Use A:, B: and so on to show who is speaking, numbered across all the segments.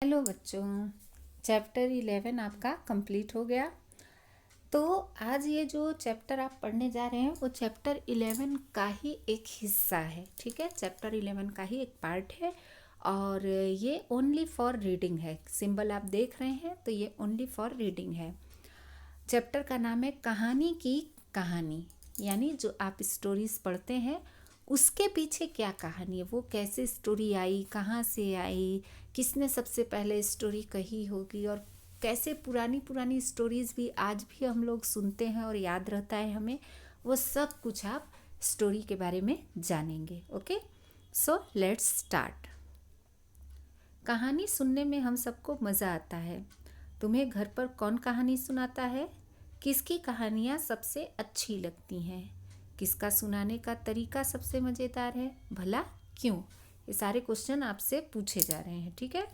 A: Hello बच्चों, chapter 11 आपका complete हो गया। तो आज ये जो चैप्टर आप पढ़ने जा रहे हैं वो चैप्टर 11 का ही एक हिस्सा है। ठीक है, चैप्टर 11 का ही एक पार्ट है और ये ओनली फॉर रीडिंग है। सिंबल आप देख रहे हैं तो ये ओनली फॉर रीडिंग है। चैप्टर का नाम है कहानी की कहानी, यानी जो आप स्टोरीज पढ़ते हैं उसके पीछे क्या कहानी है, वो कैसे स्टोरी आई, कहाँ से आई, किसने सबसे पहले स्टोरी कही होगी और कैसे पुरानी पुरानी स्टोरीज़ भी आज भी हम लोग सुनते हैं और याद रहता है हमें, वो सब कुछ आप स्टोरी के बारे में जानेंगे। Okay, so let's start. कहानी सुनने में हम सबको मज़ा आता है। तुम्हें घर पर कौन कहानी सुनाता है? किसकी कहानियाँ सबसे अच्छी लगती हैं? किसका सुनाने का तरीका सबसे मज़ेदार है? भला क्यों? ये सारे क्वेश्चन आपसे पूछे जा रहे हैं। ठीक है,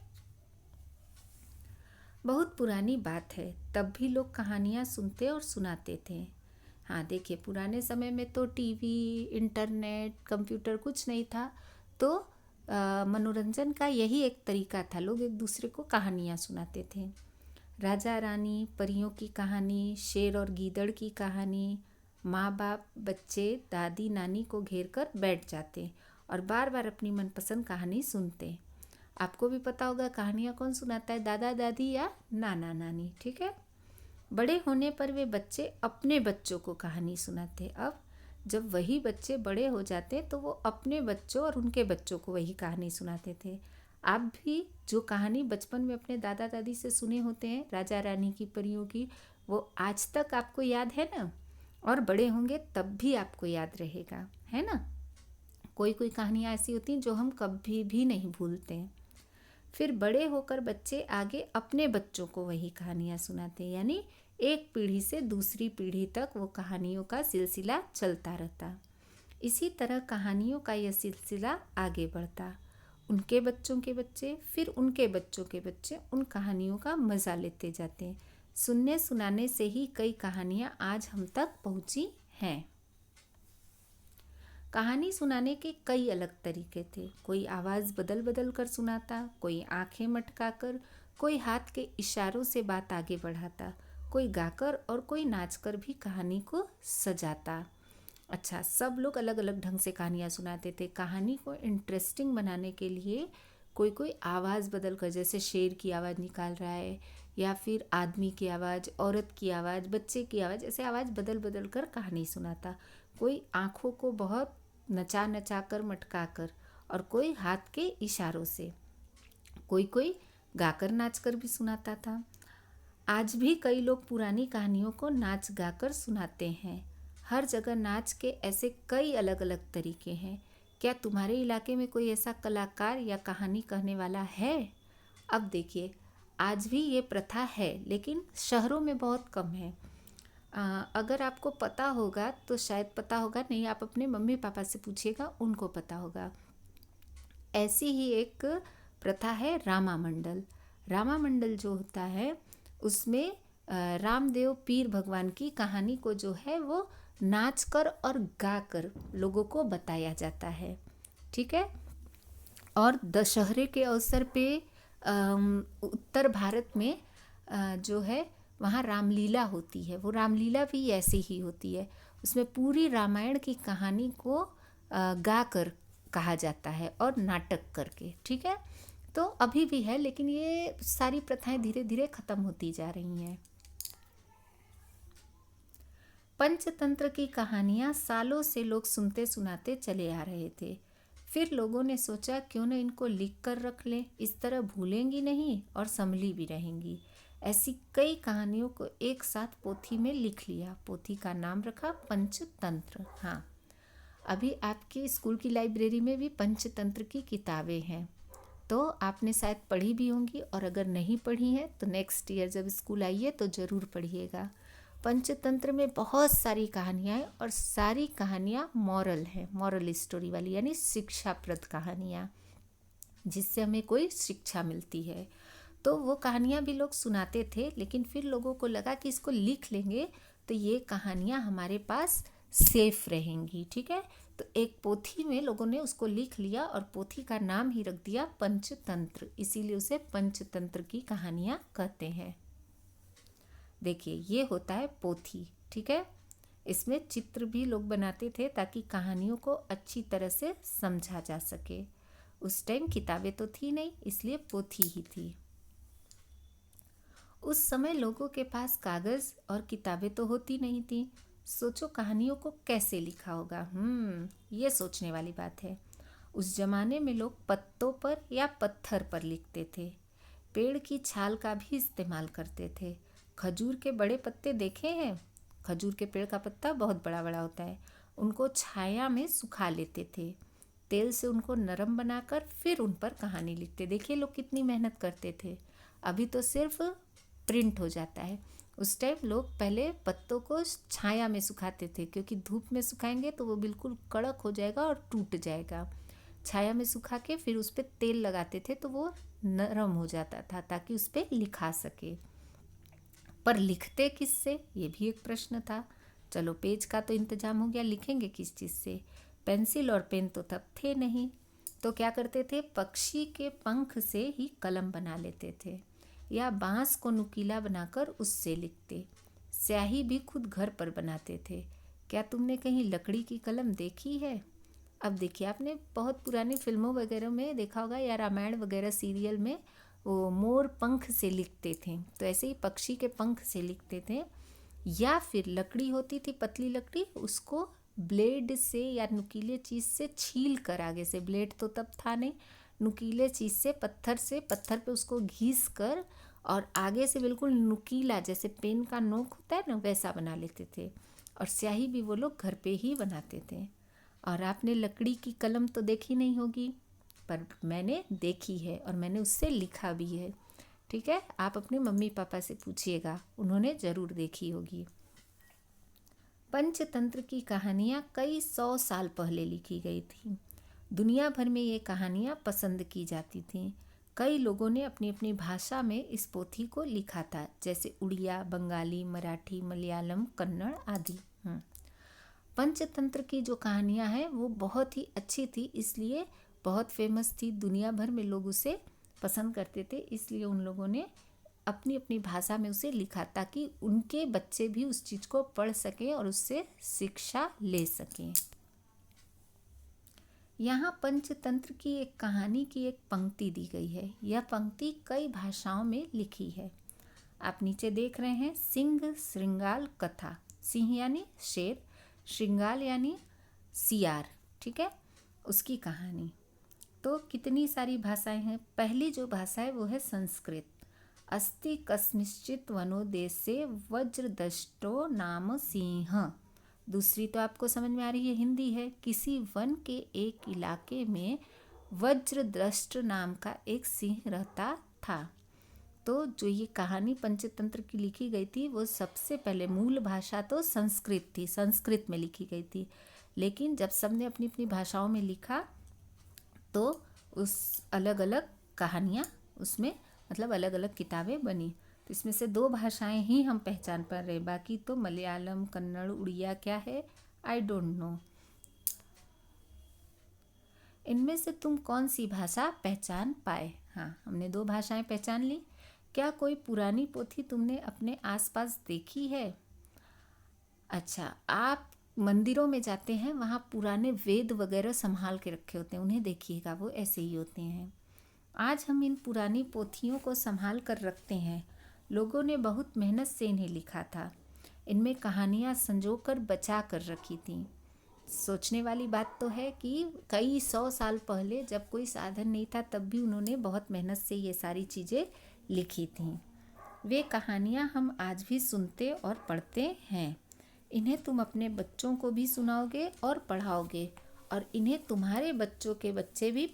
A: बहुत पुरानी बात है, तब भी लोग कहानियाँ सुनते और सुनाते थे। हाँ देखिए, पुराने समय में तो टीवी, इंटरनेट, कंप्यूटर कुछ नहीं था, तो मनोरंजन का यही एक तरीका था। लोग एक दूसरे को कहानियाँ सुनाते थे। राजा रानी, परियों की कहानी, शेर और गीदड़ की कहानी। माँ बाप बच्चे दादी नानी को घेर कर बैठ जाते और बार बार अपनी मनपसंद कहानी सुनते। आपको भी पता होगा कहानियाँ कौन सुनाता है, दादा दादी या नाना नानी। ठीक है, बड़े होने पर वे बच्चे अपने बच्चों को कहानी सुनाते। अब जब वही बच्चे बड़े हो जाते तो वो अपने बच्चों और उनके बच्चों को वही कहानी सुनाते थे। आप भी जो कहानी बचपन में अपने दादा दादी से सुने होते हैं, राजा रानी की, परियों की, वो आज तक आपको याद है ना, और बड़े होंगे तब भी आपको याद रहेगा, है ना। कोई कोई कहानियाँ ऐसी होती हैं जो हम कभी भी नहीं भूलते हैं। फिर बड़े होकर बच्चे आगे अपने बच्चों को वही कहानियाँ सुनाते हैं, यानी एक पीढ़ी से दूसरी पीढ़ी तक वो कहानियों का सिलसिला चलता रहता। इसी तरह कहानियों का यह सिलसिला आगे बढ़ता। उनके बच्चों के बच्चे, फिर उनके बच्चों के बच्चे उन कहानियों का मज़ा लेते जाते हैं। सुनने सुनाने से ही कई कहानियाँ आज हम तक पहुँची हैं। कहानी सुनाने के कई अलग तरीके थे। कोई आवाज़ बदल बदल कर सुनाता, कोई आंखें मटकाकर, कोई हाथ के इशारों से बात आगे बढ़ाता, कोई गाकर और कोई नाचकर भी कहानी को सजाता। अच्छा, सब लोग अलग अलग ढंग से कहानियाँ सुनाते थे। कहानी को इंटरेस्टिंग बनाने के लिए कोई कोई आवाज़ बदल कर, जैसे शेर की आवाज़ निकाल रहा है या फिर आदमी की आवाज़, औरत की आवाज़, बच्चे की आवाज़, ऐसे आवाज़ बदल बदल कर कहानी सुनाता। कोई आँखों को बहुत नचा नचा कर, मटका कर, और कोई हाथ के इशारों से, कोई कोई गाकर नाच कर भी सुनाता था। आज भी कई लोग पुरानी कहानियों को नाच गाकर सुनाते हैं। हर जगह नाच के ऐसे कई अलग अलग तरीके हैं। क्या तुम्हारे इलाके में कोई ऐसा कलाकार या कहानी कहने वाला है? अब देखिए, आज भी ये प्रथा है लेकिन शहरों में बहुत कम है। अगर आपको पता होगा तो शायद पता होगा, नहीं आप अपने मम्मी पापा से पूछिएगा, उनको पता होगा। ऐसी ही एक प्रथा है रामा मंडल। रामा मंडल जो होता है उसमें रामदेव पीर भगवान की कहानी को जो है वो नाच कर और गा कर लोगों को बताया जाता है। ठीक है, और दशहरे के अवसर पे उत्तर भारत में जो है वहाँ रामलीला होती है। वो रामलीला भी ऐसी ही होती है। उसमें पूरी रामायण की कहानी को गा कर कहा जाता है और नाटक करके। ठीक है, तो अभी भी है लेकिन ये सारी प्रथाएं धीरे धीरे ख़त्म होती जा रही हैं। पंचतंत्र की कहानियाँ सालों से लोग सुनते सुनाते चले आ रहे थे। फिर लोगों ने सोचा क्यों न इनको लिख कर रख लें, इस तरह भूलेंगी नहीं और संभली भी रहेंगी। ऐसी कई कहानियों को एक साथ पोथी में लिख लिया। पोथी का नाम रखा पंचतंत्र। हाँ, अभी आपकी स्कूल की लाइब्रेरी में भी पंचतंत्र की किताबें हैं, तो आपने शायद पढ़ी भी होंगी, और अगर नहीं पढ़ी हैं तो नेक्स्ट ईयर जब स्कूल आइए तो ज़रूर पढ़िएगा। पंचतंत्र में बहुत सारी कहानियाँ हैं और सारी कहानियाँ मॉरल हैं, मॉरल स्टोरी वाली, यानी शिक्षाप्रद कहानियाँ जिससे हमें कोई शिक्षा मिलती है। तो वो कहानियाँ भी लोग सुनाते थे, लेकिन फिर लोगों को लगा कि इसको लिख लेंगे तो ये कहानियाँ हमारे पास सेफ रहेंगी। ठीक है, तो एक पोथी में लोगों ने उसको लिख लिया और पोथी का नाम ही रख दिया पंचतंत्र, इसीलिए उसे पंचतंत्र की कहानियाँ कहते हैं। देखिए ये होता है पोथी। ठीक है, इसमें चित्र भी लोग बनाते थे ताकि कहानियों को अच्छी तरह से समझा जा सके। उस टाइम किताबें तो थी नहीं, इसलिए पोथी ही थी। उस समय लोगों के पास कागज़ और किताबें तो होती नहीं थी। सोचो कहानियों को कैसे लिखा होगा। ये सोचने वाली बात है। उस जमाने में लोग पत्तों पर या पत्थर पर लिखते थे। पेड़ की छाल का भी इस्तेमाल करते थे। खजूर के बड़े पत्ते देखे हैं? खजूर के पेड़ का पत्ता बहुत बड़ा बड़ा होता है। उनको छाया में सुखा लेते थे। तेल से उनको नरम बनाकर फिर उन पर कहानी लिखते। देखिए लोग कितनी मेहनत करते थे। अभी तो सिर्फ प्रिंट हो जाता है। उस टाइम लोग पहले पत्तों को छाया में सुखाते थे, क्योंकि धूप में सुखाएंगे तो वो बिल्कुल कड़क हो जाएगा और टूट जाएगा। छाया में सुखा के फिर उस पर तेल लगाते थे तो वो नरम हो जाता था, ताकि उस पर लिखा सके। पर लिखते किससे, ये भी एक प्रश्न था। चलो पेज का तो इंतजाम हो गया, लिखेंगे किस चीज़ से? पेंसिल और पेन तो तब थे नहीं, तो क्या करते थे? पक्षी के पंख से ही कलम बना लेते थे, या बांस को नुकीला बनाकर उससे लिखते। स्याही भी खुद घर पर बनाते थे। क्या तुमने कहीं लकड़ी की कलम देखी है? अब देखिए, आपने बहुत पुरानी फिल्मों वगैरह में देखा होगा, या रामायण वगैरह सीरियल में वो मोर पंख से लिखते थे, तो ऐसे ही पक्षी के पंख से लिखते थे। या फिर लकड़ी होती थी, पतली लकड़ी, उसको ब्लेड से या नुकीले चीज़ से छील कर, आगे से, ब्लेड तो तब था नहीं, नुकीले चीज़ से पत्थर पे उसको घीस कर और आगे से बिल्कुल नुकीला, जैसे पेन का नोक होता है ना, वैसा बना लेते थे। और स्याही भी वो लोग घर पे ही बनाते थे। और आपने लकड़ी की कलम तो देखी नहीं होगी, पर मैंने देखी है और मैंने उससे लिखा भी है। ठीक है, आप अपने मम्मी पापा से पूछिएगा, उन्होंने ज़रूर देखी होगी। पंचतंत्र की कहानियाँ कई 100 साल पहले लिखी गई थी। दुनिया भर में ये कहानियाँ पसंद की जाती थीं। कई लोगों ने अपनी अपनी भाषा में इस पोथी को लिखा था, जैसे उड़िया, बंगाली, मराठी, मलयालम, कन्नड़ आदि। पंचतंत्र की जो कहानियाँ हैं वो बहुत ही अच्छी थी, इसलिए बहुत फेमस थी। दुनिया भर में लोग उसे पसंद करते थे, इसलिए उन लोगों ने अपनी अपनी भाषा में उसे लिखा, ताकि उनके बच्चे भी उस चीज़ को पढ़ सकें और उससे शिक्षा ले सकें। यहाँ पंचतंत्र की एक कहानी की एक पंक्ति दी गई है। यह पंक्ति कई भाषाओं में लिखी है। आप नीचे देख रहे हैं, सिंह श्रृंगाल कथा। सिंह यानी शेर, श्रृंगाल यानी सियार। ठीक है, उसकी कहानी। तो कितनी सारी भाषाएं हैं। पहली जो भाषा है वो है संस्कृत। अस्ति कस्मिंश्चित् वनो देशे वज्रदष्टो नाम सिंह। दूसरी तो आपको समझ में आ रही है, हिंदी है। किसी वन के एक इलाके में वज्रदष्ट नाम का एक सिंह रहता था। तो जो ये कहानी पंचतंत्र की लिखी गई थी, वो सबसे पहले मूल भाषा तो संस्कृत थी, संस्कृत में लिखी गई थी। लेकिन जब सबने अपनी अपनी भाषाओं में लिखा तो उस अलग अलग कहानियाँ उसमें, मतलब अलग अलग किताबें बनी। तो इसमें से 2 भाषाएं ही हम पहचान पा रहे, बाकी तो मलयालम, कन्नड़, उड़िया क्या है, आई डोंट नो। इनमें से तुम कौन सी भाषा पहचान पाए? हाँ, हमने 2 भाषाएं पहचान ली। क्या कोई पुरानी पोथी तुमने अपने आसपास देखी है? अच्छा, आप मंदिरों में जाते हैं, वहाँ पुराने वेद वगैरह संभाल के रखे होते हैं, उन्हें देखिएगा, वो ऐसे ही होते हैं। आज हम इन पुरानी पोथियों को संभाल कर रखते हैं। लोगों ने बहुत मेहनत से इन्हें लिखा था। इनमें कहानियाँ संजो कर बचा कर रखी थीं। सोचने वाली बात तो है कि कई 100 साल पहले, जब कोई साधन नहीं था, तब भी उन्होंने बहुत मेहनत से ये सारी चीज़ें लिखी थीं। वे कहानियाँ हम आज भी सुनते और पढ़ते हैं। इन्हें तुम अपने बच्चों को भी सुनाओगे और पढ़ाओगे, और इन्हें तुम्हारे बच्चों के बच्चे भी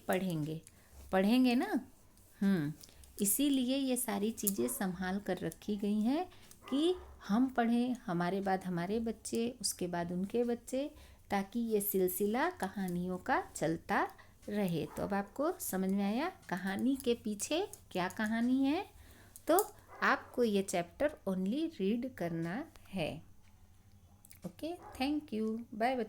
A: पढ़ेंगे ना। इसीलिए ये सारी चीज़ें संभाल कर रखी गई हैं कि हम पढ़ें, हमारे बाद हमारे बच्चे, उसके बाद उनके बच्चे, ताकि ये सिलसिला कहानियों का चलता रहे। तो अब आपको समझ में आया कहानी के पीछे क्या कहानी है। तो आपको ये चैप्टर ओनली रीड करना है। Okay, thank you, bye.